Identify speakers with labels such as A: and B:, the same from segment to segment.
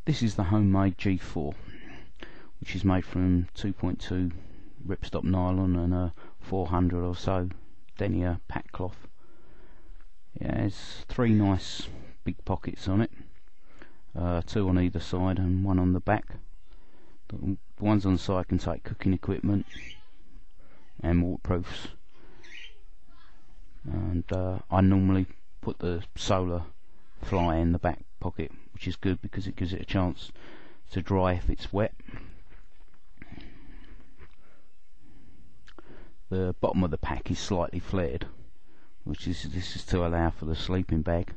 A: This is the homemade G4, which is made from 2.2 ripstop nylon and a 400 or so denier pack cloth. It has three nice big pockets on it, two on either side and one on the back. The ones on the side can take cooking equipment and waterproofs, and I normally put the solar fly in the back pocket, which is good because it gives it a chance to dry if it's wet. The bottom of the pack is slightly flared, which is this is to allow for the sleeping bag.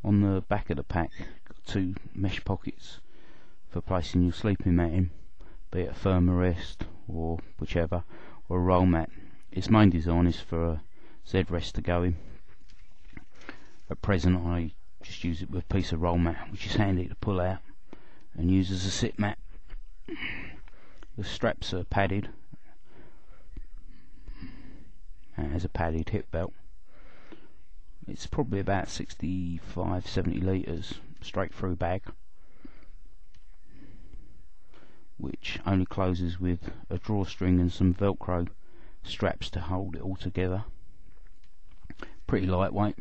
A: On the back of the pack, got two mesh pockets for placing your sleeping mat in, be it a Thermarest or whichever, or a roll mat. Its main design is for a Z-rest to go in. At present I just use it with a piece of roll mat, which is handy to pull out and use as a sit mat. The straps are padded and has a padded hip belt. It's probably about 65-70 litres straight through bag, which only closes with a drawstring and some velcro straps to hold it all together. Pretty lightweight,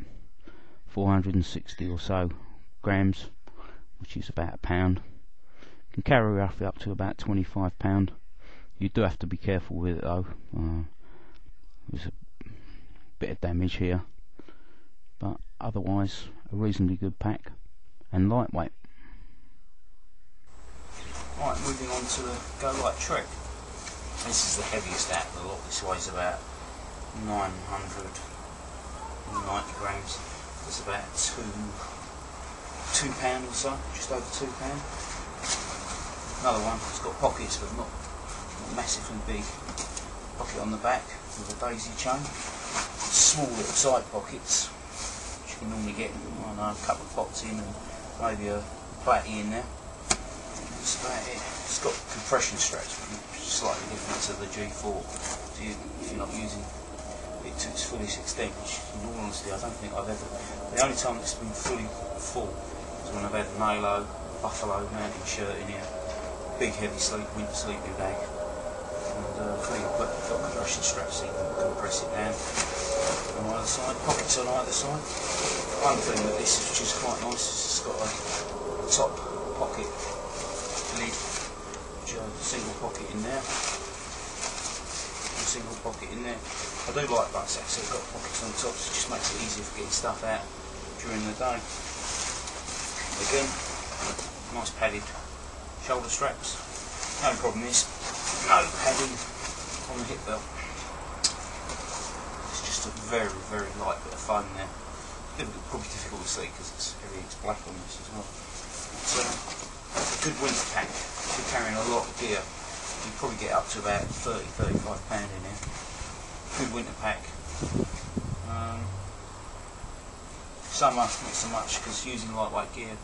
A: 460 or so grams, which is about a pound. Can carry roughly up to about 25 pound. You do have to be careful with it though. There's a bit of damage here, but otherwise a reasonably good pack and lightweight.
B: Right, moving on to the Go Light Trek. This is the heaviest out of the lot. This weighs about 990 grams. It's about two pound or so, just over £2. Another one, it's got pockets but not massively big. Pocket on the back with a daisy chain. Small little side pockets, which you can normally get, I don't know, a couple of pots in and maybe a batty in there. That's about it. It's got compression straps, which is slightly different to the G4. So if you're not using it to its fullest extent, which in all honesty I don't think I've ever. The only time it's been fully full is when I've had an Halo Buffalo mountain shirt in here, big heavy winter sleeping bag, and clean but got compression straps so you can compress it down on either side, pockets on either side. One thing with this, which is quite nice, is it's got a top pocket lid, which has a single pocket in there, and a single pocket in there. I do like that, so it's got pockets on the top, so it just makes it easier for getting stuff out during the day. Again, nice padded shoulder straps. The only problem is no padding on the hip belt. It's just a very, very light bit of foam there. Probably difficult to see because it's heavy, it's black on this as well. It's a good winter pack. If you're carrying a lot of gear, you probably get up to about £30–35 in here. Good winter pack. Summer, not so much, because using lightweight gear and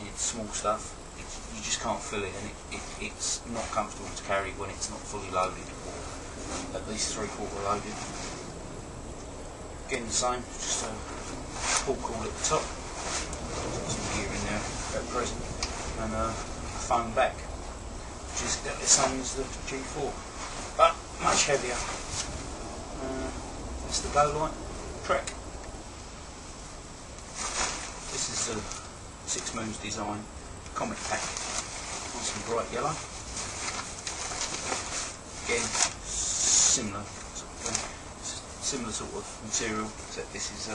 B: it's small stuff, you just can't fill it, and it's not comfortable to carry when it's not fully loaded, or at least 3/4 loaded. Again the same, just a pull cord at the top, some gear in there at present, and a foam back, which is the same as the G4, but much heavier. That's the Go Light Trek. This is the 6 Moons design comic pack, nice and bright yellow. Again, similar sort of material, except this is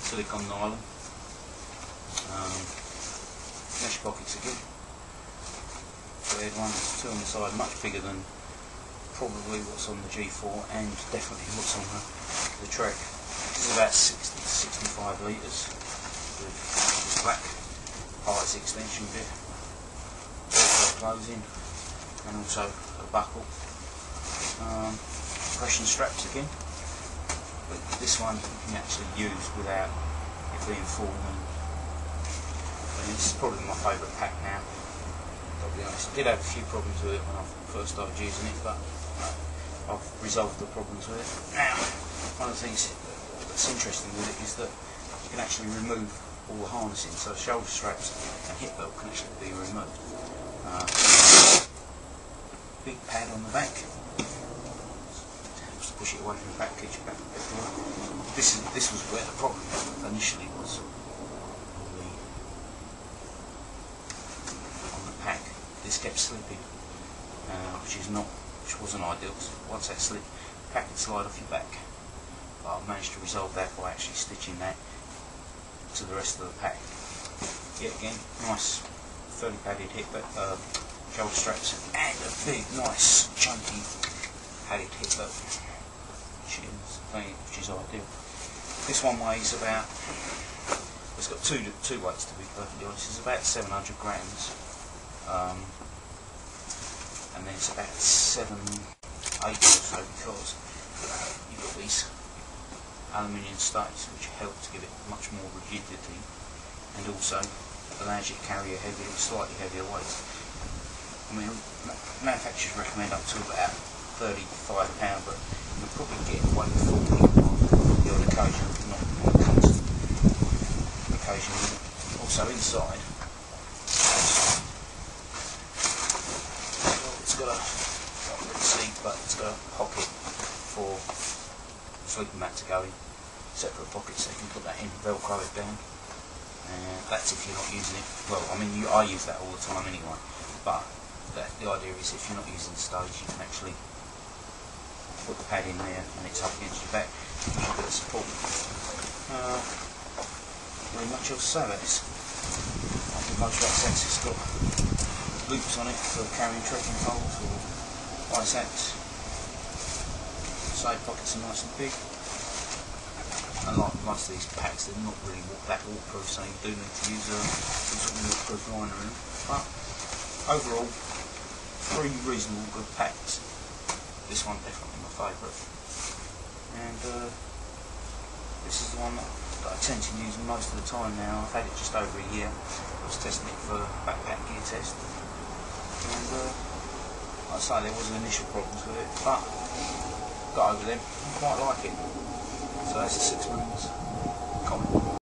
B: silicone nylon. Mesh pockets again. Flared ones, two on the side, much bigger than probably what's on the G4 and definitely what's on the Trek. This is about 60–65 litres with this black parts extension bit, also closing, and also a buckle. Compression straps again, but this one you can actually use without it being full, and this is probably my favourite pack now. I'll be honest, I did have a few problems with it when I first started using it, but I've resolved the problems with it. Now, one of the things that's interesting with it is that you can actually remove all the harnessing, so shoulder straps and hip belt can actually be removed. Big pad on the back. Helps to push it away from the back, keeps you back a bit more. This was where the problem initially was. On the pack, this kept slipping, which wasn't ideal. So once that slipped, the pack would slide off your back. But I've managed to resolve that by actually stitching that to the rest of the pack. Yet again, nice fairly padded hip shoulder straps and a big, nice, chunky padded hip belt, which is ideal. This one weighs about, it's got two weights to be perfectly honest, it's about 700 grams, and then it's about 7-8 or so because you've got these aluminium stays which help to give it much more rigidity and also allows you to carry a slightly heavier weight. I mean, manufacturers recommend up to about £35, but you'll probably get away with 40 on the odd occasion, not on a constant occasion. Also inside, it's got a, not really see, but it's got a pocket for the sleeping mat to go in, separate pocket so you can put that in, velcro it down. That's if you're not using it. Well, I mean, I use that all the time anyway, but the idea is if you're not using the stays, you can actually put the pad in there and it's up against your back, a bit of support. Very much else to say about this. I think most of that sense it's got loops on it for carrying trekking poles or ice axe. Side pockets are nice and big. And like most of these packs, they're not really that waterproof, so you do need to use some sort of waterproof liner in them. But overall, 3 reasonable good packs. This one definitely my favourite. And this is the one that I tend to use most of the time now. I've had it just over a year. I was testing it for a backpack gear test. And like I say, there was initial problems with it, but got over them. I quite like it. So that's the 6 Marines comment.